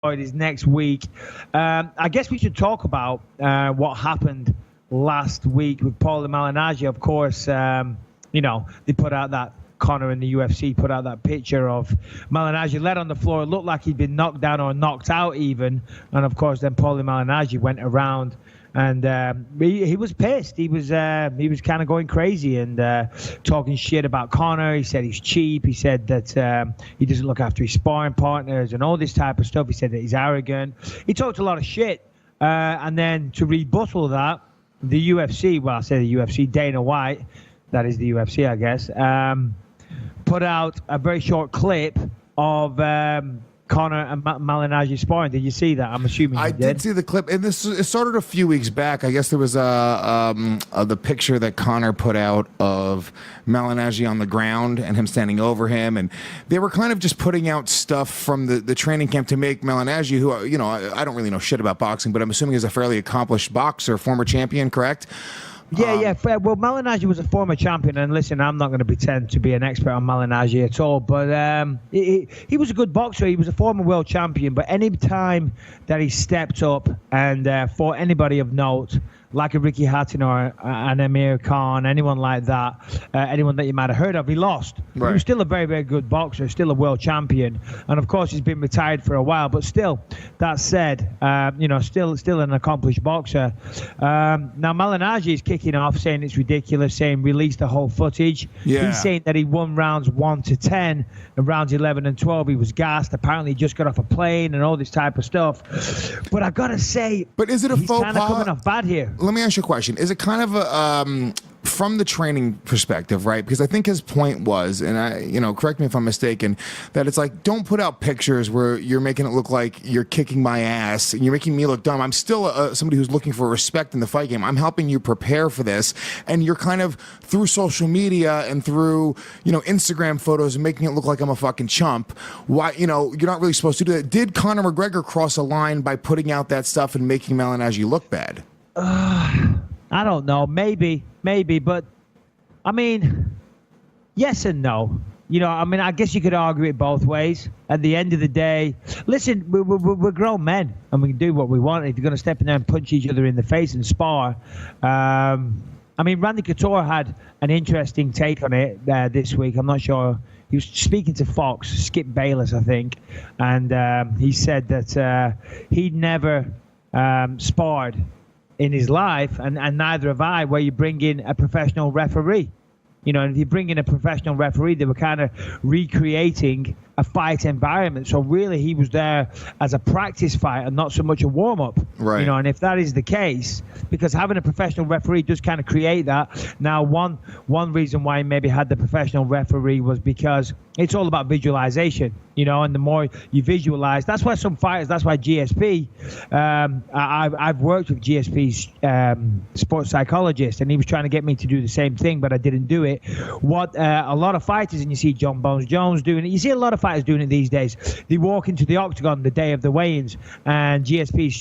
is next week. I guess we should talk about what happened last week with Paulie Malignaggi. Of course, they put out that Conor in the UFC put out that picture of Malignaggi led on the floor. It looked like he'd been knocked down or knocked out even. And, of course, then Paulie Malignaggi went around and he was pissed. He was kind of going crazy and talking shit about Conor. He said he's cheap. He said that he doesn't look after his sparring partners and all this type of stuff. He said that he's arrogant. He talked a lot of shit. And then to rebuttal that, the UFC, well, I say the UFC, Dana White, that is the UFC, I guess, put out a very short clip of Conor and Malignaggi sparring. Did you see that? I'm assuming you did. I did see the clip, and it started a few weeks back. I guess there was the picture that Conor put out of Malignaggi on the ground and him standing over him, and they were kind of just putting out stuff from the training camp to make Malignaggi, who I don't really know shit about boxing, but I'm assuming is a fairly accomplished boxer, former champion, correct? Yeah, fair. Well, Malignaggi was a former champion, and listen, I'm not going to pretend to be an expert on Malignaggi at all, but he was a good boxer. He was a former world champion, but any time that he stepped up and fought anybody of note, like a Ricky Hatton or an Amir Khan, anyone like that, anyone that you might have heard of, he lost. Right. He was still a very, very good boxer, still a world champion. And, of course, he's been retired for a while. But still, that said, still an accomplished boxer. Now, Malignaggi is kicking off, saying it's ridiculous, saying release the whole footage. Yeah. He's saying that he won rounds 1 to 10, and rounds 11 and 12 he was gassed. Apparently, he just got off a plane and all this type of stuff. But I got to say, but is it a he's faux kind of coming off bad here. Let me ask you a question. Is it kind of a, from the training perspective, right? Because I think his point was, and correct me if I'm mistaken, that it's like, don't put out pictures where you're making it look like you're kicking my ass and you're making me look dumb. I'm still somebody who's looking for respect in the fight game. I'm helping you prepare for this, and you're kind of through social media and through Instagram photos and making it look like I'm a fucking chump. Why you're not really supposed to do that? Did Conor McGregor cross a line by putting out that stuff and making Malignaggi look bad? I don't know. Maybe, but I mean, yes and no. I guess you could argue it both ways. At the end of the day, listen, we're grown men and we can do what we want. If you're going to step in there and punch each other in the face and spar, Randy Couture had an interesting take on it this week. I'm not sure. He was speaking to Fox, Skip Bayless, I think, and he said that he'd never sparred in his life, and neither have I, where you bring in a professional referee. And if you bring in a professional referee, they were kind of recreating a fight environment. So really, he was there as a practice fight and not so much a warm-up. Right. And if that is the case, because having a professional referee does kind of create that. Now, one reason why he maybe had the professional referee was because it's all about visualization, and the more you visualize, that's why some fighters, that's why GSP, I've worked with GSP's sports psychologist, and he was trying to get me to do the same thing, but I didn't do it. What a lot of fighters, and you see John Bones Jones doing it, you see a lot of fighters doing it these days. They walk into the octagon the day of the weigh-ins, and GSP's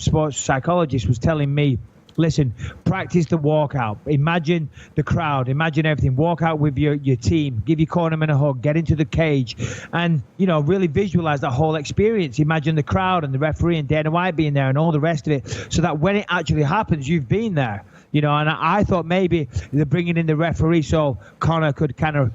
sports psychologist was telling me, listen, practice the walkout. Imagine the crowd. Imagine everything. Walk out with your team. Give your cornerman a hug. Get into the cage. And, really visualize that whole experience. Imagine the crowd and the referee and Dana White being there and all the rest of it, so that when it actually happens, you've been there. And I thought maybe they're bringing in the referee so Conor could kind of,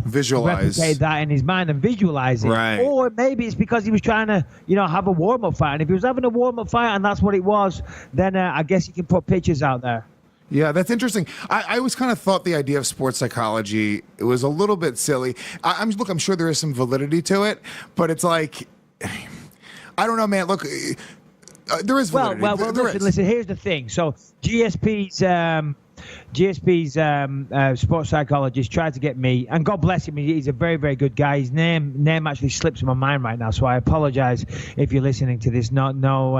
visualize, replicate that in his mind and visualize it. Right. Or maybe it's because he was trying to, have a warm-up fight. And if he was having a warm-up fight and that's what it was, then I guess you can put pictures out there. Yeah, that's interesting. I always kind of thought the idea of sports psychology, it was a little bit silly. I'm sure there is some validity to it, but it's like, I don't know, man. Look, there is validity. Well, listen, here's the thing. So GSP's sports psychologist tried to get me, and God bless him, he's a very, very good guy. His name actually slips in my mind right now, so I apologize if you're listening to this. No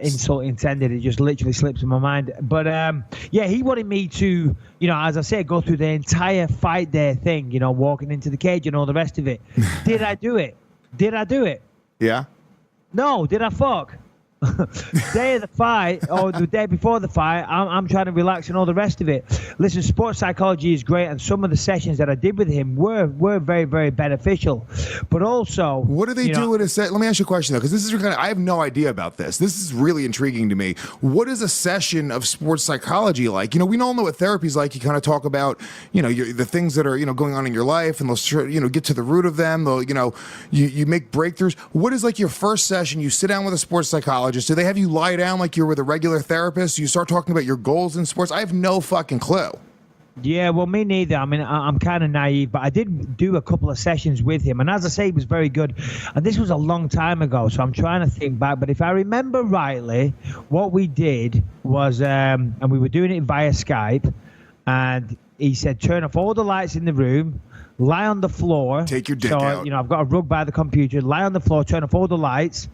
insult intended. It just literally slips in my mind. But he wanted me to, as I said, go through the entire fight day thing, walking into the cage and all the rest of it. Did I do it? Yeah. No. Did I fuck? day of the fight or the day before the fight, I'm trying to relax and all the rest of it. Listen, sports psychology is great, and some of the sessions that I did with him were very, very beneficial. But also, what do they do in a set? Let me ask you a question though, because this is kind of, I have no idea about this. This is really intriguing to me. What is a session of sports psychology like? We all know what therapy is like. You kind of talk about, the things that are, going on in your life, and they'll, get to the root of them. They'll, you make breakthroughs. What is like your first session? You sit down with a sports psychologist. Do they have you lie down like you're with a regular therapist? You start talking about your goals in sports? I have no fucking clue. Yeah, well, me neither. I mean, I'm kind of naive, but I did do a couple of sessions with him. And as I say, he was very good. And this was a long time ago, so I'm trying to think back. But if I remember rightly, what we did was, and we were doing it via Skype, and he said, turn off all the lights in the room, lie on the floor. Take your dick out. I've got a rug by the computer, lie on the floor, turn off all the lights.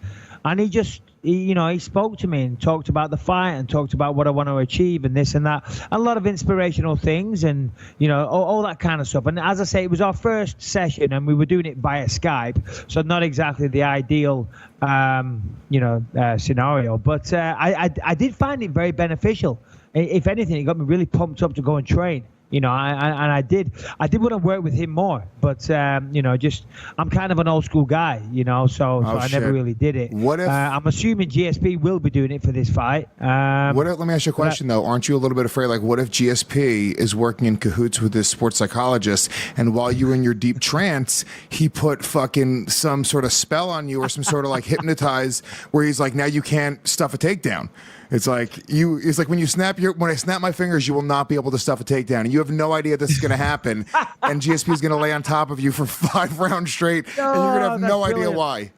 And he spoke to me and talked about the fight and talked about what I want to achieve and this and that. A lot of inspirational things and, all that kind of stuff. And as I say, it was our first session and we were doing it via Skype. So not exactly the ideal, scenario. But I did find it very beneficial. If anything, it got me really pumped up to go and train. I did want to work with him more, but I'm kind of an old school guy, so I never really did it. What if I'm assuming GSP will be doing it for this fight? Let me ask you a question though. Aren't you a little bit afraid? Like, what if GSP is working in cahoots with this sports psychologist, and while you were in your deep trance, he put fucking some sort of spell on you or some sort of like hypnotize, where he's like, now you can't stuff a takedown. It's like when I snap my fingers, you will not be able to stuff a takedown, and you have no idea this is going to happen. And GSP is going to lay on top of you for 5 rounds straight, and you're going to have no idea why.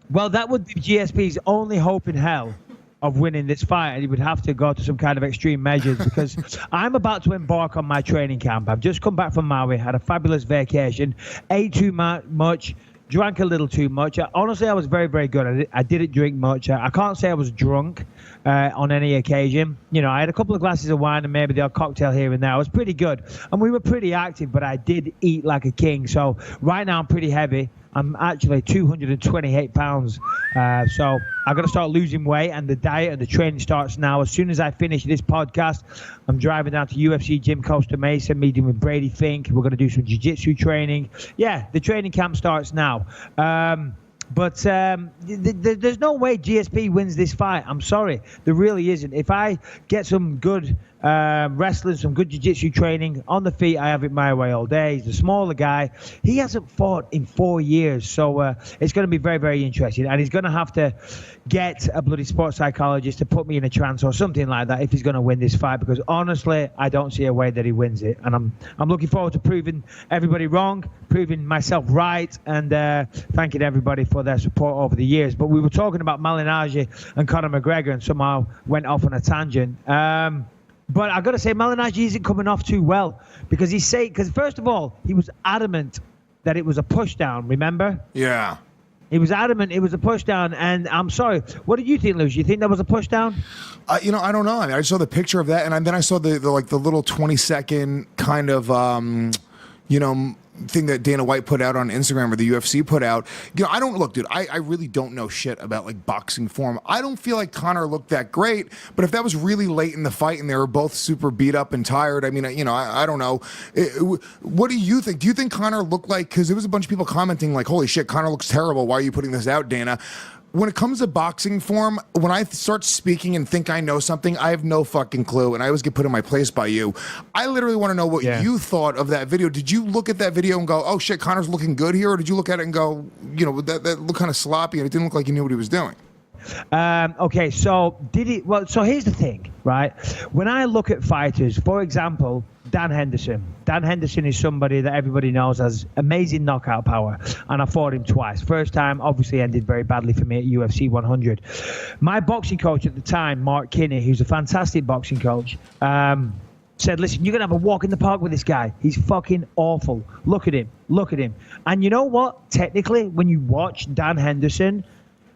Well, that would be GSP's only hope in hell of winning this fight, and he would have to go to some kind of extreme measures because I'm about to embark on my training camp. I've just come back from Maui, had a fabulous vacation, ate too much. Drank a little too much. Honestly, I was very, very good. I didn't drink much. I can't say I was drunk on any occasion. I had a couple of glasses of wine and maybe the odd cocktail here and there. I was pretty good. And we were pretty active, but I did eat like a king. So right now I'm pretty heavy. I'm actually 228 pounds. So I've got to start losing weight, and the diet and the training starts now. As soon as I finish this podcast, I'm driving down to UFC Gym Costa Mesa, meeting with Brady Fink. We're going to do some jiu-jitsu training. Yeah, the training camp starts now. But there's no way GSP wins this fight. I'm sorry. There really isn't. If I get some good wrestling, some good jiu-jitsu training on the feet, I have it my way all day. He's a smaller guy. He hasn't fought in 4 years. So it's going to be very, very interesting. And he's going to have to get a bloody sports psychologist to put me in a trance or something like that if he's going to win this fight. Because honestly, I don't see a way that he wins it. And I'm looking forward to proving everybody wrong, proving myself right, and thanking everybody for their support over the years. But we were talking about Malignaggi and Conor McGregor and somehow went off on a tangent. But I got to say, Malignaggi isn't coming off too well because first of all, he was adamant that it was a push down, remember? Yeah. He was adamant it was a push down, and I'm sorry. What did you think, Luce? You think that was a push down? I don't know. I mean, I saw the picture of that, and then I saw the little 20-second kind of thing that Dana White put out on Instagram or the UFC put out. I don't look, dude. I really don't know shit about like boxing form. I don't feel like Conor looked that great, but if that was really late in the fight and they were both super beat up and tired, I mean, I don't know. What do you think? Do you think Conor looked like? Because there was a bunch of people commenting like, "Holy shit, Conor looks terrible. Why are you putting this out, Dana?" When it comes to boxing form, when I start speaking and think I know something, I have no fucking clue, and I always get put in my place by you. I literally want to know what you thought of that video. Did you look at that video and go, oh shit, Conor's looking good here? Or did you look at it and go, that looked kind of sloppy and it didn't look like he knew what he was doing? Okay, so so here's the thing, right? When I look at fighters, for example, Dan Henderson. Dan Henderson is somebody that everybody knows has amazing knockout power, and I fought him twice. First time, obviously, ended very badly for me at UFC 100. My boxing coach at the time, Mark Kinney, who's a fantastic boxing coach, said, listen, you're going to have a walk in the park with this guy. He's fucking awful. Look at him. And you know what? Technically, when you watch Dan Henderson,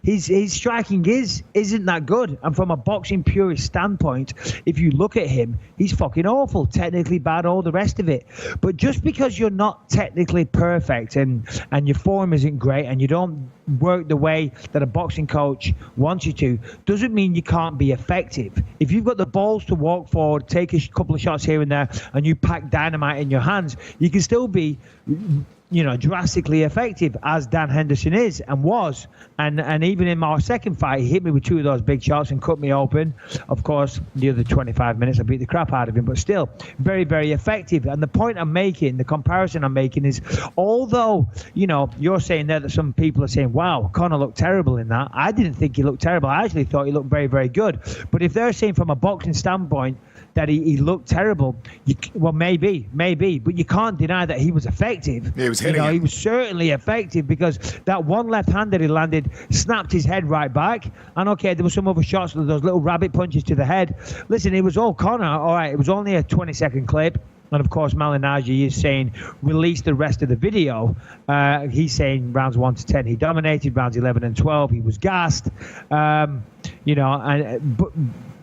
his striking isn't that good. And from a boxing purist standpoint, if you look at him, he's fucking awful, technically bad, all the rest of it. But just because you're not technically perfect and your form isn't great and you don't work the way that a boxing coach wants you to, doesn't mean you can't be effective. If you've got the balls to walk forward, take a couple of shots here and there, and you pack dynamite in your hands, you can still be, drastically effective, as Dan Henderson is and was. And even in our second fight, he hit me with 2 of those big shots and cut me open. Of course, the other 25 minutes, I beat the crap out of him, but still very, very effective. And the point I'm making, the comparison I'm making is, although, you're saying there that some people are saying, wow, Conor looked terrible in that. I didn't think he looked terrible. I actually thought he looked very, very good. But if they're saying from a boxing standpoint that he looked terrible, maybe, but you can't deny that he was effective. Yeah, he was hitting him. He was certainly effective, because that one left hand that he landed snapped his head right back. And okay, there were some other shots, those little rabbit punches to the head. Listen, it was all Conor. All right, it was only a 20-second clip. And of course, Malignaggi is saying release the rest of the video. He's saying rounds 1 to 10 he dominated, rounds 11 and 12 he was gassed.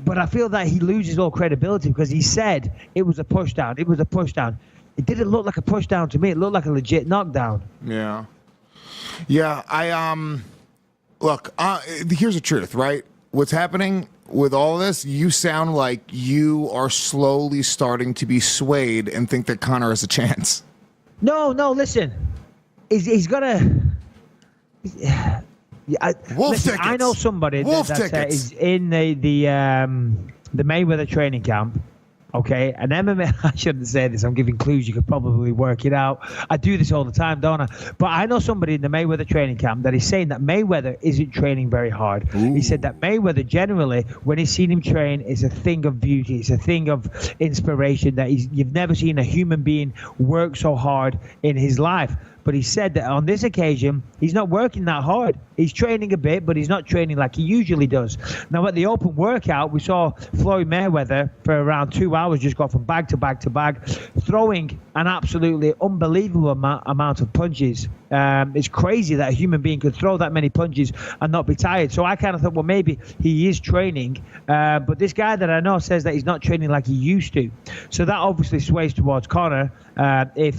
But I feel that he loses all credibility, because he said it was a push down. It was a push down. It didn't look like a push down to me. It looked like a legit knockdown. Yeah. Look, here's the truth, right? What's happening with all this, you sound like you are slowly starting to be swayed and think that Conor has a chance. No, listen. He's got to... I know somebody that is in the Mayweather training camp. Okay, and MMA, I shouldn't say this, I'm giving clues, you could probably work it out. I do this all the time, don't I? But I know somebody in the Mayweather training camp that is saying that Mayweather isn't training very hard. Ooh. He said that Mayweather generally, when he's seen him train, is a thing of beauty, it's a thing of inspiration, that you've never seen a human being work so hard in his life. But he said that on this occasion, he's not working that hard. He's training a bit, but he's not training like he usually does. Now, at the open workout, we saw Floyd Mayweather for around 2 hours just go from bag to bag to bag, throwing an absolutely unbelievable amount of punches. It's crazy that a human being could throw that many punches and not be tired. So I kind of thought, well, maybe he is training. But this guy that I know says that he's not training like he used to. So that obviously sways towards Conor. If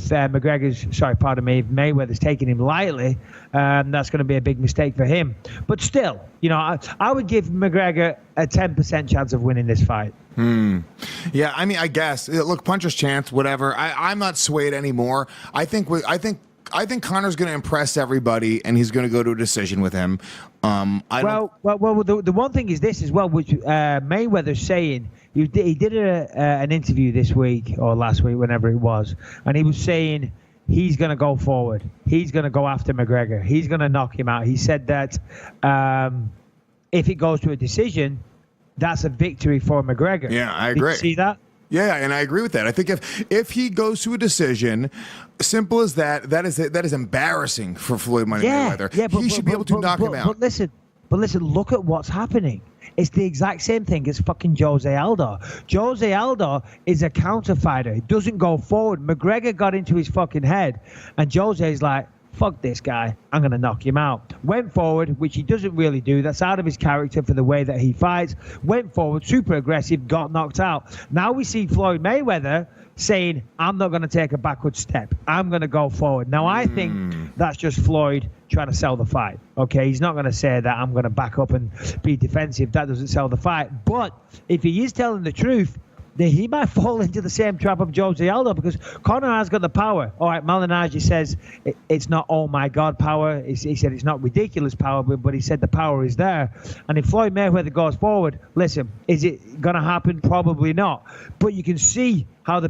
Mayweather's taking him lightly, that's going to be a big mistake for him. But still, I would give McGregor a 10% chance of winning this fight. Yeah, I mean, I guess. Look, puncher's chance, whatever. I'm not swayed anymore. I think Conor's going to impress everybody, and he's going to go to a decision with him. The one thing is this as well, which Mayweather's saying. He did an interview this week or last week, whenever it was, and he was saying he's going to go forward. He's going to go after McGregor. He's going to knock him out. He said that if it goes to a decision, that's a victory for McGregor. Yeah, I agree. Did you see that? Yeah, and I agree with that. I think if he goes to a decision, simple as that is embarrassing for Floyd Mayweather. Yeah, he should be able to knock him out. But listen, look at what's happening. It's the exact same thing as fucking Jose Aldo. Jose Aldo is a counter fighter. He doesn't go forward. McGregor got into his fucking head, and Jose's like, fuck this guy, I'm going to knock him out. Went forward, which he doesn't really do. That's out of his character for the way that he fights. Went forward, super aggressive, got knocked out. Now we see Floyd Mayweather saying, I'm not going to take a backward step. I'm going to go forward. Now, I think that's just Floyd trying to sell the fight. Okay, he's not going to say that I'm going to back up and be defensive. That doesn't sell the fight. But if he is telling the truth, then he might fall into the same trap of Jose Aldo, because Conor has got the power. All right, Malignaggi says it's not oh my God power. He said it's not ridiculous power, but he said the power is there. And if Floyd Mayweather goes forward, listen, is it going to happen? Probably not. But you can see how the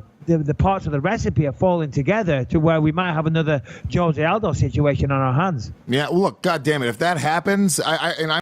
parts of the recipe are falling together to where we might have another Jose Aldo situation on our hands. Yeah, well, look, God damn it, if that happens, I'm